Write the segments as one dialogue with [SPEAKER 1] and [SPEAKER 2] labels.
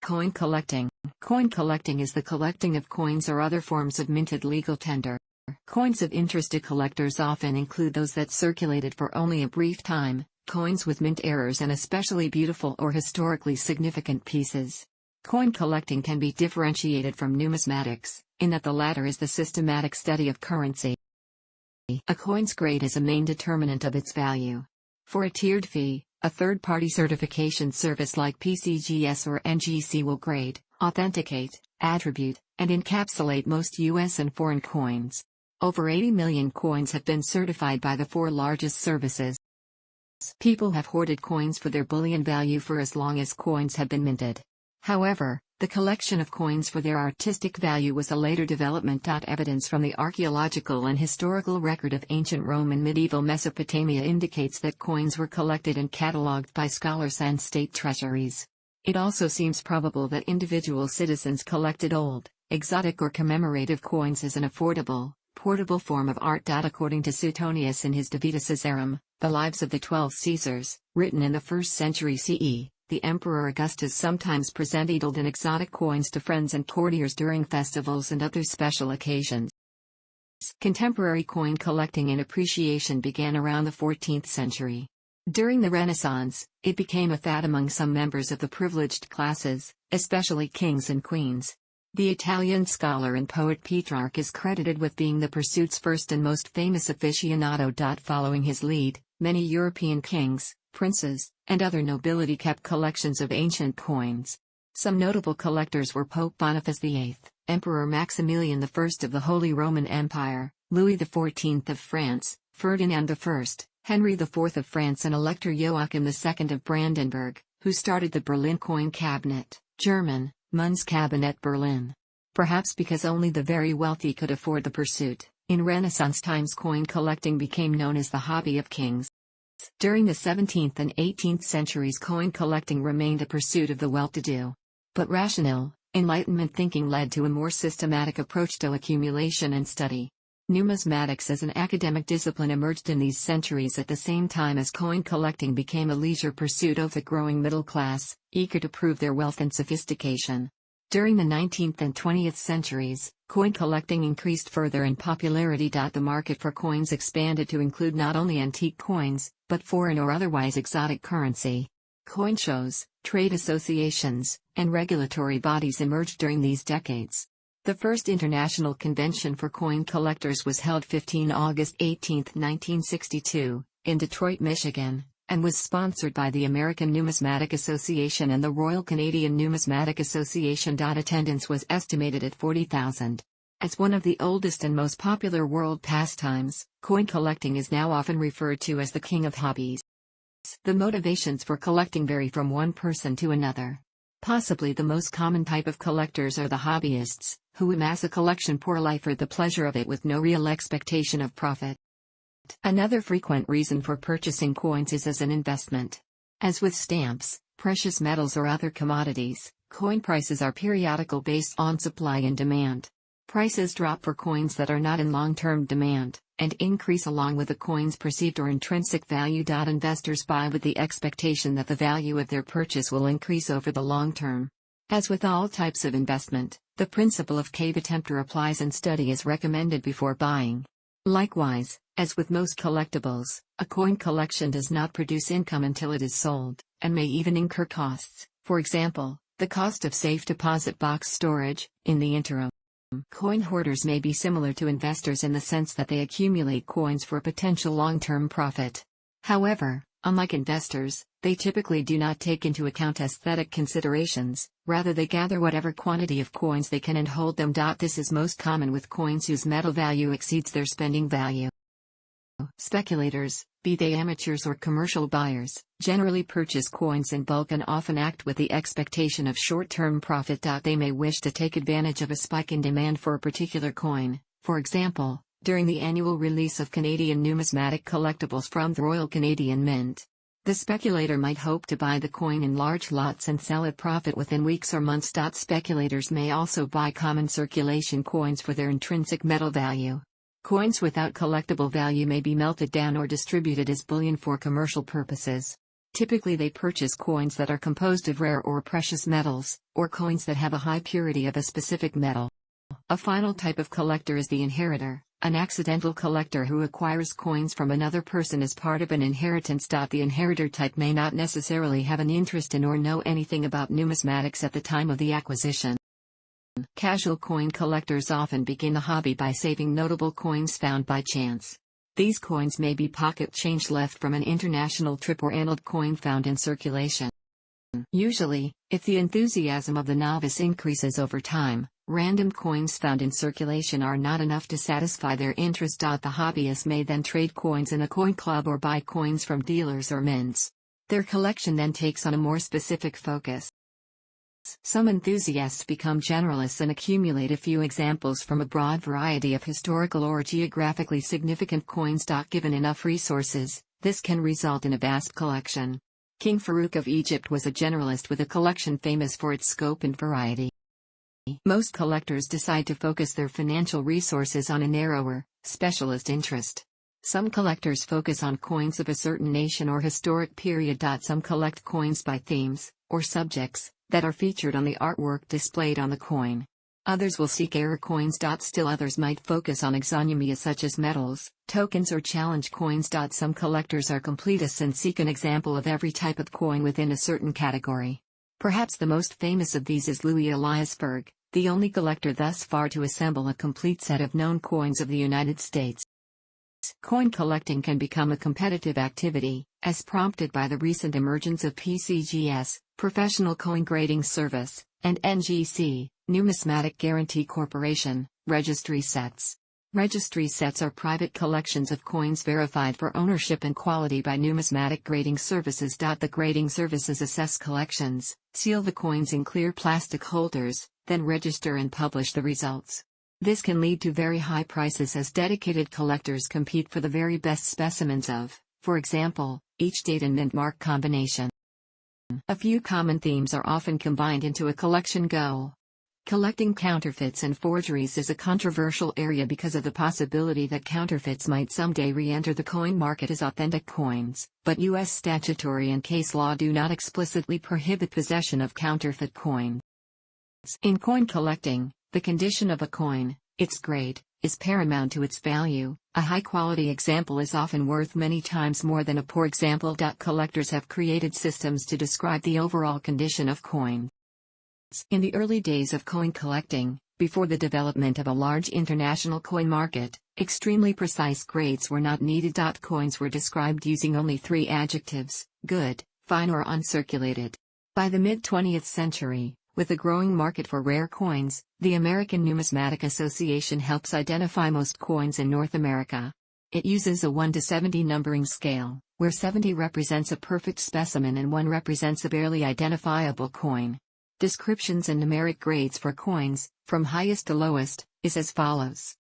[SPEAKER 1] Coin collecting. Coin collecting is the collecting of coins or other forms of minted legal tender. Coins of interest to collectors often include those that circulated for only a brief time, coins with mint errors, and especially beautiful or historically significant pieces. Coin collecting can be differentiated from numismatics, in that the latter is the systematic study of currency. A coin's grade is a main determinant of its value. For a tiered fee, a third-party certification service like PCGS or NGC will grade, authenticate, attribute, and encapsulate most U.S. and foreign coins. Over 80 million coins have been certified by the four largest services. People have hoarded coins for their bullion value for as long as coins have been minted. However, the collection of coins for their artistic value was a later development. Evidence from the archaeological and historical record of ancient Rome and medieval Mesopotamia indicates that coins were collected and catalogued by scholars and state treasuries. It also seems probable that individual citizens collected old, exotic or commemorative coins as an affordable, portable form of art. According to Suetonius in his De Vita Caesarum, The Lives of the 12 Caesars, written in the 1st century CE, the Emperor Augustus sometimes presented old and exotic coins to friends and courtiers during festivals and other special occasions. Contemporary coin collecting and appreciation began around the 14th century. During the Renaissance, it became a fad among some members of the privileged classes, especially kings and queens. The Italian scholar and poet Petrarch is credited with being the pursuit's first and most famous aficionado. Following his lead, many European kings, princes, and other nobility kept collections of ancient coins. Some notable collectors were Pope Boniface VIII, Emperor Maximilian I of the Holy Roman Empire, Louis XIV of France, Ferdinand I, Henry IV of France, and Elector Joachim II of Brandenburg, who started the Berlin coin cabinet, German, Münzkabinett Berlin. Perhaps because only the very wealthy could afford the pursuit, in Renaissance times coin collecting became known as the hobby of kings. During the 17th and 18th centuries, coin collecting remained a pursuit of the well-to-do. But rational, Enlightenment thinking led to a more systematic approach to accumulation and study. Numismatics as an academic discipline emerged in these centuries at the same time as coin collecting became a leisure pursuit of the growing middle class, eager to prove their wealth and sophistication. During the 19th and 20th centuries, coin collecting increased further in popularity. The market for coins expanded to include not only antique coins, but foreign or otherwise exotic currency. Coin shows, trade associations, and regulatory bodies emerged during these decades. The first international convention for coin collectors was held 15 August 18, 1962, in Detroit, Michigan, and was sponsored by the American Numismatic Association and the Royal Canadian Numismatic Association. Attendance was estimated at 40,000. As one of the oldest and most popular world pastimes, coin collecting is now often referred to as the king of hobbies. The motivations for collecting vary from one person to another. Possibly the most common type of collectors are the hobbyists, who amass a collection for life or the pleasure of it with no real expectation of profit. Another frequent reason for purchasing coins is as an investment. As with stamps, precious metals or other commodities, coin prices are periodical based on supply and demand. Prices drop for coins that are not in long-term demand, and increase along with the coin's perceived or intrinsic value. Investors buy with the expectation that the value of their purchase will increase over the long term. As with all types of investment, the principle of cave-temptor applies and study is recommended before buying. Likewise, as with most collectibles, a coin collection does not produce income until it is sold, and may even incur costs, for example, the cost of safe deposit box storage, in the interim. Coin hoarders may be similar to investors in the sense that they accumulate coins for potential long-term profit. However, unlike investors, they typically do not take into account aesthetic considerations, rather they gather whatever quantity of coins they can and hold them. This is most common with coins whose metal value exceeds their spending value. Speculators, be they amateurs or commercial buyers, generally purchase coins in bulk and often act with the expectation of short-term profit. They may wish to take advantage of a spike in demand for a particular coin, for example, during the annual release of Canadian numismatic collectibles from the Royal Canadian Mint. The speculator might hope to buy the coin in large lots and sell at profit within weeks or months. Speculators may also buy common circulation coins for their intrinsic metal value. Coins without collectible value may be melted down or distributed as bullion for commercial purposes. Typically they purchase coins that are composed of rare or precious metals, or coins that have a high purity of a specific metal. A final type of collector is the inheritor, an accidental collector who acquires coins from another person as part of an inheritance. The inheritor type may not necessarily have an interest in or know anything about numismatics at the time of the acquisition. Casual coin collectors often begin the hobby by saving notable coins found by chance. These coins may be pocket change left from an international trip or annulled coin found in circulation. Usually, if the enthusiasm of the novice increases over time, random coins found in circulation are not enough to satisfy their interest. The hobbyist may then trade coins in a coin club or buy coins from dealers or mints. Their collection then takes on a more specific focus. Some enthusiasts become generalists and accumulate a few examples from a broad variety of historical or geographically significant coins. Given enough resources, this can result in a vast collection. King Farouk of Egypt was a generalist with a collection famous for its scope and variety. Most collectors decide to focus their financial resources on a narrower, specialist interest. Some collectors focus on coins of a certain nation or historic period. Some collect coins by themes, or subjects, that are featured on the artwork displayed on the coin. Others will seek error coins. Still others might focus on exonymia such as medals, tokens or challenge coins. Some collectors are completists and seek an example of every type of coin within a certain category. Perhaps the most famous of these is Louis Elias Berg, the only collector thus far to assemble a complete set of known coins of the United States. Coin collecting can become a competitive activity, as prompted by the recent emergence of PCGS, Professional Coin Grading Service, and NGC, Numismatic Guarantee Corporation, registry sets. Registry sets are private collections of coins verified for ownership and quality by numismatic grading services. The grading services assess collections, seal the coins in clear plastic holders, then register and publish the results. This can lead to very high prices as dedicated collectors compete for the very best specimens of, for example, each date and mint mark combination. A few common themes are often combined into a collection goal. Collecting counterfeits and forgeries is a controversial area because of the possibility that counterfeits might someday re-enter the coin market as authentic coins, but U.S. statutory and case law do not explicitly prohibit possession of counterfeit coins. In coin collecting, the condition of a coin, its grade, is paramount to its value. A high-quality example is often worth many times more than a poor example. Collectors have created systems to describe the overall condition of coins. In the early days of coin collecting, before the development of a large international coin market, extremely precise grades were not needed. Coins were described using only 3 adjectives: good, fine or uncirculated. By the mid-20th century, with a growing market for rare coins, the American Numismatic Association helps identify most coins in North America. It uses a 1 to 70 numbering scale, where 70 represents a perfect specimen and 1 represents a barely identifiable coin. Descriptions and numeric grades for coins, from highest to lowest, is as follows.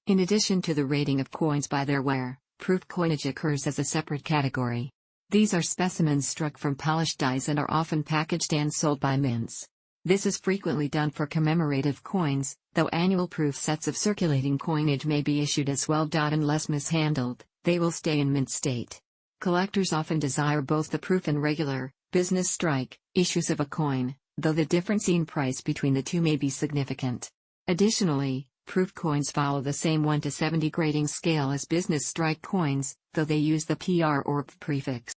[SPEAKER 1] In addition to the rating of coins by their wear, proof coinage occurs as a separate category. These are specimens struck from polished dies and are often packaged and sold by mints. This is frequently done for commemorative coins, though annual proof sets of circulating coinage may be issued as well. Unless mishandled, they will stay in mint state. Collectors often desire both the proof and regular, business strike, issues of a coin, though the difference in price between the two may be significant. Additionally, proof coins follow the same 1 to 70 grading scale as business strike coins, though they use the PR or P prefix.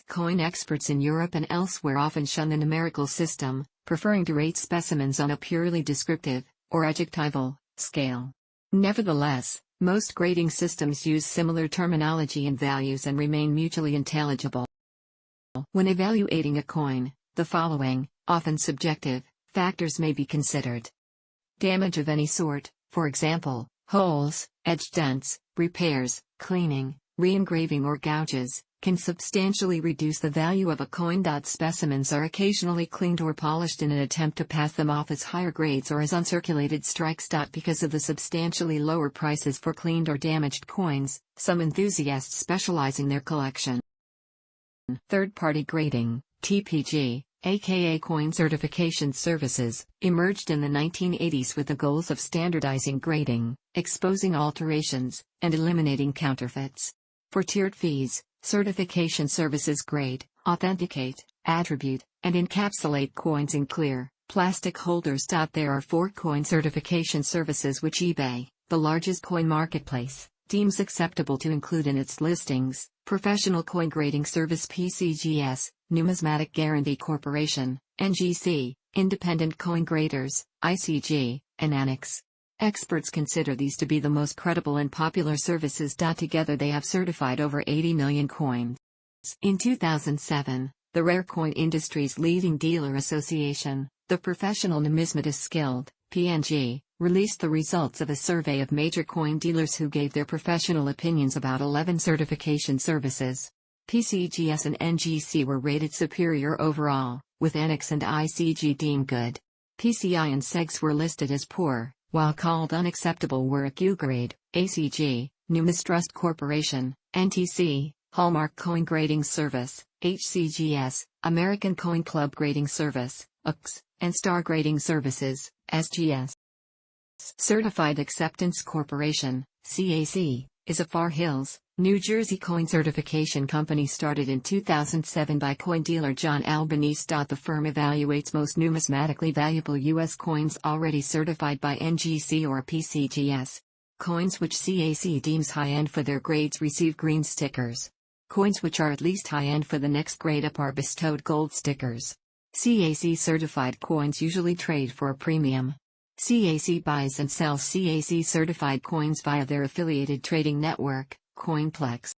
[SPEAKER 1] Coin experts in Europe and elsewhere often shun the numerical system, preferring to rate specimens on a purely descriptive, or adjectival, scale. Nevertheless, most grading systems use similar terminology and values and remain mutually intelligible. When evaluating a coin, the following, often subjective, factors may be considered. Damage of any sort, for example, holes, edge dents, repairs, cleaning, re-engraving or gouges, can substantially reduce the value of a coin. Specimens are occasionally cleaned or polished in an attempt to pass them off as higher grades or as uncirculated strikes. Because of the substantially lower prices for cleaned or damaged coins, some enthusiasts specialize in their collection. Third-party grading, TPG, aka coin certification services, emerged in the 1980s with the goals of standardizing grading, exposing alterations, and eliminating counterfeits. For tiered fees, certification services grade, authenticate, attribute, and encapsulate coins in clear, plastic holders. There are 4 coin certification services which eBay, the largest coin marketplace, deems acceptable to include in its listings: Professional Coin Grading Service PCGS, Numismatic Guarantee Corporation, NGC, Independent Coin Graders, ICG, and Annex. Experts consider these to be the most credible and popular services. Together they have certified over 80 million coins. In 2007, the rare coin industry's leading dealer association, the Professional Numismatists Guild, PNG, released the results of a survey of major coin dealers who gave their professional opinions about 11 certification services. PCGS and NGC were rated superior overall, with Annex and ICG deemed good. PCI and SEGS were listed as poor, while called unacceptable were AccuGrade, ACG, Numistrust Corporation, NTC, Hallmark Coin Grading Service, HCGS, American Coin Club Grading Service, UX, and Star Grading Services, SGS. Certified Acceptance Corporation, CAC, is a Far Hills, New Jersey coin certification company started in 2007 by coin dealer John Albanese. The firm evaluates most numismatically valuable U.S. coins already certified by NGC or PCGS. Coins which CAC deems high-end for their grades receive green stickers. Coins which are at least high-end for the next grade up are bestowed gold stickers. CAC certified coins usually trade for a premium. CAC buys and sells CAC certified coins via their affiliated trading network, Coinplex.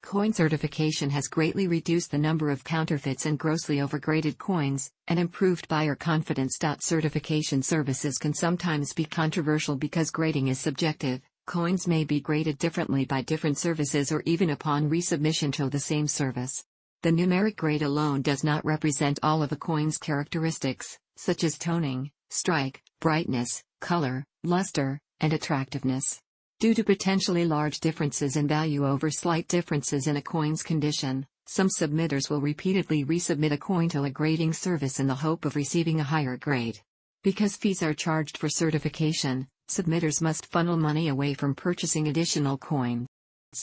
[SPEAKER 1] Coin certification has greatly reduced the number of counterfeits and grossly overgraded coins, and improved buyer confidence. Certification services can sometimes be controversial because grading is subjective. Coins may be graded differently by different services or even upon resubmission to the same service. The numeric grade alone does not represent all of a coin's characteristics, such as toning, strike, brightness, color, luster, and attractiveness. Due to potentially large differences in value over slight differences in a coin's condition, some submitters will repeatedly resubmit a coin to a grading service in the hope of receiving a higher grade. Because fees are charged for certification, submitters must funnel money away from purchasing additional coins.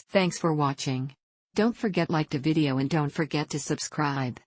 [SPEAKER 1] Thanks for watching. Don't forget to like the video and don't forget to subscribe.